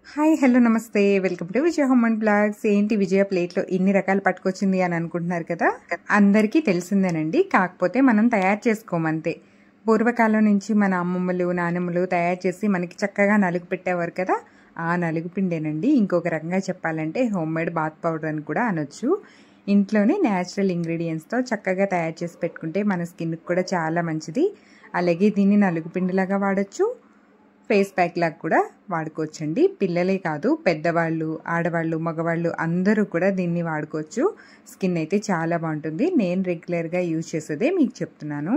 Hi hello నమస్తే welcome to Vijaya home and blogs. ఏంటి విజయ ప్లేట్లో ఇన్ని రకాలు పట్టుకొచ్చింది అని అనుకుంటున్నారు కదా. అందరికీ తెలిసిందేనండి, కాకపోతే మనం తయారు చేసుకోమంతే. పూర్వకాలం నుంచి మన అమ్మమ్మలు నానమ్మలు తయారు చేసి మనకి చక్కగా నలుగు పెట్టేవారు కదా. ఆ నలుగు పిండేనండి. ఇంకొక రకంగా చెప్పాలంటే హోమ్ మేడ్ బాత్ పౌడర్ అని కూడా అనొచ్చు. ఇంట్లోనే న్యాచురల్ ఇంగ్రీడియంట్స్తో చక్కగా తయారు చేసి పెట్టుకుంటే మన స్కిన్కి కూడా చాలా మంచిది. అలాగే దీన్ని నలుగు పిండిలాగా వాడచ్చు, ఫేస్ ప్యాక్ లాగా కూడా వాడుకోవచ్చండి. పిల్లలే కాదు, పెద్దవాళ్ళు, ఆడవాళ్ళు, మగవాళ్ళు అందరూ కూడా దీన్ని వాడుకోవచ్చు. స్కిన్ అయితే చాలా బాగుంటుంది. నేను రెగ్యులర్గా యూజ్ చేసేదే మీకు చెప్తున్నాను.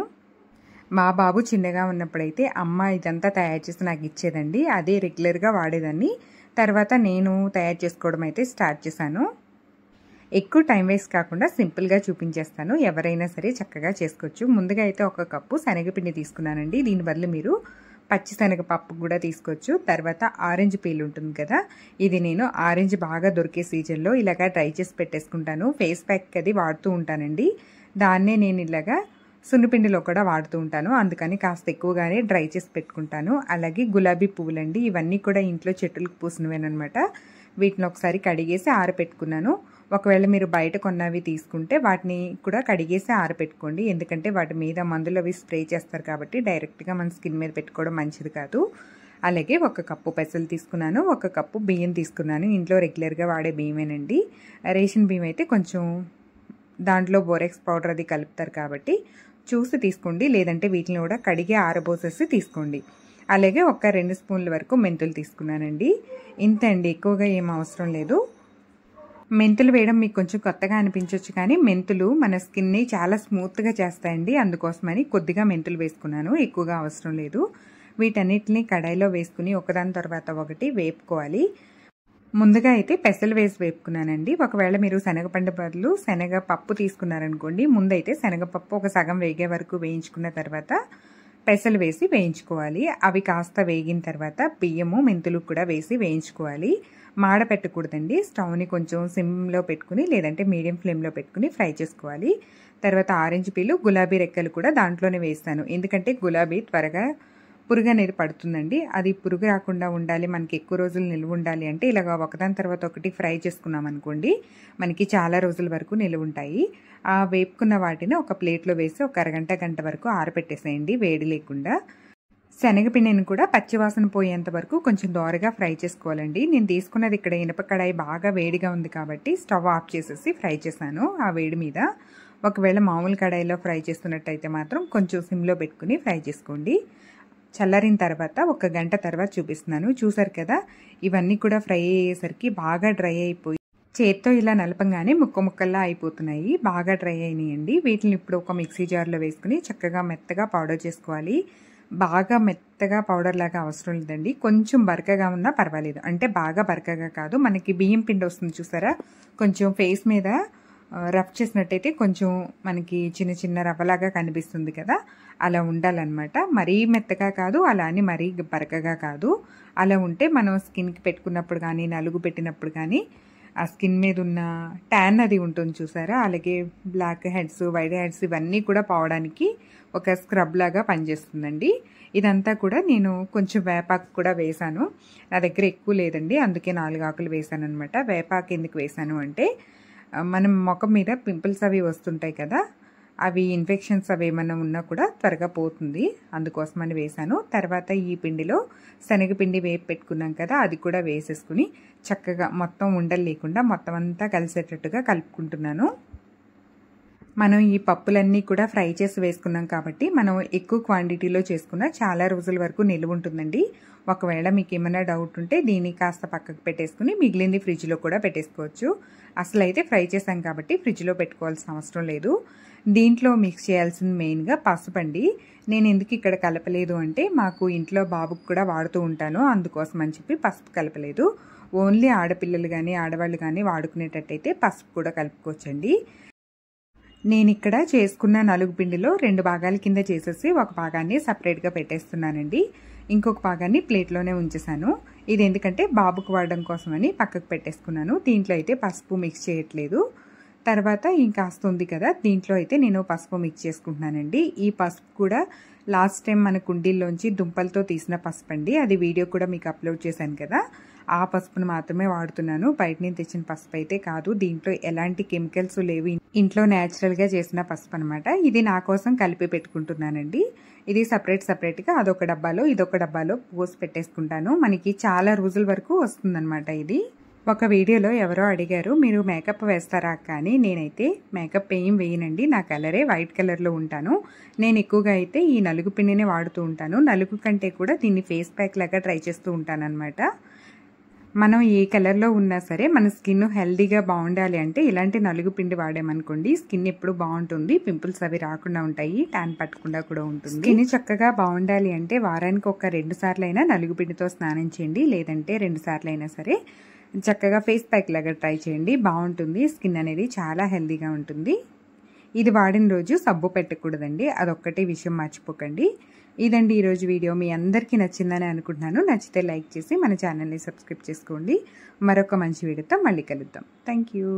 మా బాబు చిన్నగా ఉన్నప్పుడైతే అమ్మ ఇదంతా తయారు చేసి నాకు ఇచ్చేదండి. అదే రెగ్యులర్గా వాడేదాన్ని. తర్వాత నేను తయారు చేసుకోవడం అయితే స్టార్ట్ చేశాను. ఎక్కువ టైం వేస్ట్ కాకుండా సింపుల్గా చూపించేస్తాను. ఎవరైనా సరే చక్కగా చేసుకోవచ్చు. ముందుగా అయితే 1 కప్పు శనగపిండి తీసుకున్నానండి. దీని బదులు మీరు పచ్చిశనగపప్పు కూడా తీసుకోవచ్చు. తర్వాత ఆరెంజ్ పీల్ ఉంటుంది కదా, ఇది నేను ఆరెంజ్ బాగా దొరికే సీజన్లో ఇలాగా డ్రై చేసి పెట్టేసుకుంటాను. ఫేస్ ప్యాక్ అది వాడుతూ ఉంటానండి. దాన్నే నేను ఇలాగా సున్నిపిండిలో కూడా వాడుతూ ఉంటాను. అందుకని కాస్త ఎక్కువగానే డ్రై చేసి పెట్టుకుంటాను. అలాగే గులాబీ పువ్వులండి, ఇవన్నీ కూడా ఇంట్లో చెట్టులకు పూసినవేనమాట. వీటిని ఒకసారి కడిగేసి ఆరపెట్టుకున్నాను. ఒకవేళ మీరు బయట కొన్నవి తీసుకుంటే వాటిని కూడా కడిగేసి ఆరపెట్టుకోండి. ఎందుకంటే వాటి మీద మందులు అవి స్ప్రే చేస్తారు కాబట్టి డైరెక్ట్గా మన స్కిన్ మీద పెట్టుకోవడం మంచిది కాదు. అలాగే 1 కప్పు పెసలు తీసుకున్నాను, 1 కప్పు బియ్యం తీసుకున్నాను. ఇంట్లో రెగ్యులర్గా వాడే బియ్యమేనండి. రేషన్ బియ్యం అయితే కొంచెం దాంట్లో బోరెక్స్ పౌడర్ అది కలుపుతారు కాబట్టి చూసి తీసుకోండి. లేదంటే వీటిని కూడా కడిగి ఆరబోసేసి తీసుకోండి. అలాగే 2 స్పూన్ల వరకు మెంతులు తీసుకున్నానండి. ఇంత అండి, ఎక్కువగా ఏం అవసరం లేదు. మెంతులు వేయడం మీకు కొంచెం కొత్తగా అనిపించవచ్చు, కానీ మెంతులు మన స్కిన్ని చాలా స్మూత్గా చేస్తాయండి. అందుకోసమని కొద్దిగా మెంతులు వేసుకున్నాను, ఎక్కువగా అవసరం లేదు. వీటన్నిటిని కడాయిలో వేసుకుని ఒకదాని తర్వాత ఒకటి వేపుకోవాలి. ముందుగా అయితే పెసలు వేసి వేపుకున్నానండి. ఒకవేళ మీరు శనగపండు బదులు శనగపప్పు తీసుకున్నారనుకోండి, ముందైతే శనగపప్పు ఒక సగం వేగే వరకు వేయించుకున్న తర్వాత పెసలు వేసి వేయించుకోవాలి. అవి కాస్త వేగిన తర్వాత బియ్యము మెంతులు కూడా వేసి వేయించుకోవాలి. మాడ పెట్టకూడదండి. స్టవ్ని కొంచెం సిమ్లో పెట్టుకుని లేదంటే మీడియం ఫ్లేమ్లో పెట్టుకుని ఫ్రై చేసుకోవాలి. తర్వాత ఆరెంజ్ పీలు, గులాబీ రెక్కలు కూడా దాంట్లోనే వేస్తాను. ఎందుకంటే గులాబీ త్వరగా పురుగు అనేది పడుతుందండి. అది పురుగు రాకుండా ఉండాలి, మనకి ఎక్కువ రోజులు నిల్వ ఉండాలి అంటే ఇలాగ ఒకదాని తర్వాత ఒకటి ఫ్రై చేసుకున్నాం అనుకోండి, మనకి చాలా రోజుల వరకు నిల్వ ఉంటాయి. ఆ వేపుకున్న వాటిని ఒక ప్లేట్లో వేసి ఒక అరగంట గంట వరకు ఆరబెట్టేసేయండి వేడి లేకుండా. శనగపిండిని కూడా పచ్చివాసన పోయేంత వరకు కొంచెం దోరగా ఫ్రై చేసుకోవాలండి. నేను తీసుకున్నది ఇక్కడ ఇనప కడాయి బాగా వేడిగా ఉంది కాబట్టి స్టవ్ ఆఫ్ చేసేసి ఫ్రై చేశాను ఆ వేడి మీద. ఒకవేళ మామూలు కడాయిలో ఫ్రై చేస్తున్నట్టయితే మాత్రం కొంచెం సిమ్లో పెట్టుకుని ఫ్రై చేసుకోండి. చల్లారిన తర్వాత 1 గంట తర్వాత చూపిస్తున్నాను. చూసారు కదా, ఇవన్నీ కూడా ఫ్రై అయ్యేసరికి బాగా డ్రై అయిపోయి చేత్తో ఇలా నలపంగానే ముక్కల్లా అయిపోతున్నాయి. బాగా డ్రై అయినాయండి. వీటిని ఇప్పుడు ఒక మిక్సీ జార్లో వేసుకుని చక్కగా మెత్తగా పౌడర్ చేసుకోవాలి. బాగా మెత్తగా పౌడర్ లాగా అవసరం లేదండి, కొంచెం బరకగా ఉన్నా పర్వాలేదు. అంటే బాగా బరకగా కాదు, మనకి బియ్యం పిండి వస్తుంది చూసారా, కొంచెం ఫేస్ మీద రఫ్ చేసినట్టయితే కొంచెం మనకి చిన్న చిన్న రవ్వలాగా కనిపిస్తుంది కదా, అలా ఉండాలన్నమాట. మరీ మెత్తగా కాదు, అలా అని మరీ బరకగా కాదు. అలా ఉంటే మనం స్కిన్కి పెట్టుకున్నప్పుడు కానీ నలుగు పెట్టినప్పుడు కానీ ఆ స్కిన్ మీద ఉన్న ట్యాన్ అది ఉంటుంది చూసారా, అలాగే బ్లాక్ హెడ్స్, వైట్ హెడ్స్ ఇవన్నీ కూడా పోవడానికి ఒక స్క్రబ్ లాగా పనిచేస్తుందండి. ఇదంతా కూడా నేను కొంచెం వేపాకు కూడా వేసాను. నా దగ్గర ఎక్కువ లేదండి, అందుకే 4 ఆకులు వేసాను అనమాట. వేపాకు ఎందుకు వేసాను అంటే మనం ముఖం మీద పింపుల్స్ అవి వస్తుంటాయి కదా, అవి ఇన్ఫెక్షన్స్ అవి ఏమైనా ఉన్నా కూడా త్వరగా పోతుంది, అందుకోసమని వేసాను. తర్వాత ఈ పిండిలో శనగపిండి వేపు పెట్టుకున్నాం కదా, అది కూడా వేసేసుకుని చక్కగా మొత్తం ఉండలు లేకుండా మొత్తం అంతా కలిసేటట్టుగా కలుపుకుంటున్నాను. మనం ఈ పప్పులన్నీ కూడా ఫ్రై చేసి వేసుకున్నాం కాబట్టి మనం ఎక్కువ క్వాంటిటీలో చేసుకున్న చాలా రోజుల వరకు నిలువ ఉంటుందండి. ఒకవేళ మీకు ఏమైనా డౌట్ ఉంటే దీన్ని కాస్త పక్కకు పెట్టేసుకుని మిగిలింది ఫ్రిడ్జ్లో కూడా పెట్టేసుకోవచ్చు. అసలు అయితే ఫ్రై చేసాం కాబట్టి ఫ్రిడ్జ్లో పెట్టుకోవాల్సిన అవసరం లేదు. దీంట్లో మిక్స్ చేయాల్సింది మెయిన్గా పసుపు అండి. నేను ఎందుకు ఇక్కడ కలపలేదు అంటే మాకు ఇంట్లో బాబుకు కూడా వాడుతూ ఉంటాను, అందుకోసం అని చెప్పి పసుపు కలపలేదు. ఓన్లీ ఆడపిల్లలు కానీ ఆడవాళ్ళు కానీ వాడుకునేటట్టయితే పసుపు కూడా కలుపుకోవచ్చండి. నేను ఇక్కడ చేసుకున్న నలుగు పిండిలో 2 భాగాల కింద చేసేసి ఒక భాగాన్ని సపరేట్గా పెట్టేస్తున్నానండి. ఇంకొక భాగాన్ని ప్లేట్లోనే ఉంచేసాను. ఇది ఎందుకంటే బాబుకు వాడడం కోసమని పక్కకు పెట్టేసుకున్నాను. దీంట్లో అయితే పసుపు మిక్స్ చేయట్లేదు. తర్వాత ఇంకాస్త ఉంది కదా, దీంట్లో అయితే నేను పసుపు మిక్స్ చేసుకుంటున్నానండి. ఈ పసుపు కూడా లాస్ట్ టైం మన కుండీల్లోంచి దుంపలతో తీసిన పసుపు అండి. అది వీడియో కూడా మీకు అప్లోడ్ చేశాను కదా. ఆ పసుపును మాత్రమే వాడుతున్నాను, బయట నుంచి తెచ్చిన పసుపు అయితే కాదు. దీంట్లో ఎలాంటి కెమికల్స్ లేవు, ఇంట్లో న్యాచురల్గా చేసిన పసుపు అనమాట. ఇది నా కోసం కలిపి పెట్టుకుంటున్నానండి. ఇది సపరేట్గా అదొక డబ్బాలో ఇదొక డబ్బాలో పోసి పెట్టేసుకుంటాను. మనకి చాలా రోజుల వరకు వస్తుందన్నమాట. ఇది ఒక వీడియోలో ఎవరో అడిగారు, మీరు మేకప్ వేస్తారా అక్క అని. నేనైతే మేకప్ ఏం వేయనండి, నా కలరే వైట్ కలర్లో ఉంటాను. నేను ఎక్కువగా అయితే ఈ నలుగు పిండినే వాడుతూ ఉంటాను. నలుగు కంటే కూడా దీన్ని ఫేస్ ప్యాక్ లాగా ట్రై చేస్తూ ఉంటాను అనమాట. మనం ఏ కలర్లో ఉన్నా సరే మన స్కిన్ హెల్దీగా బాగుండాలి అంటే ఇలాంటి నలుగు పిండి వాడామనుకోండి, స్కిన్ ఎప్పుడు బాగుంటుంది, పింపుల్స్ అవి రాకుండా ఉంటాయి, ట్యాన్ పట్టకుండా కూడా ఉంటుంది. స్కిన్ చక్కగా బాగుండాలి అంటే వారానికి ఒక 2 సార్లు అయినా నలుగు పిండితో స్నానం చేయండి, లేదంటే 2 సార్లు అయినా సరే చక్కగా ఫేస్ ప్యాక్ లాగా ట్రై చేయండి, బాగుంటుంది. స్కిన్ అనేది చాలా హెల్దీగా ఉంటుంది. ఇది వాడిన రోజు సబ్బు పెట్టకూడదండి, అదొక్కటే విషయం మర్చిపోకండి. ఇదండి ఈరోజు వీడియో. మీ అందరికీ నచ్చిందని అనుకుంటున్నాను. నచ్చితే లైక్ చేసి మన ఛానల్ని సబ్స్క్రైబ్ చేసుకోండి. మరొక మంచి వీడియోతో మళ్ళీ కలుద్దాం. Thank you.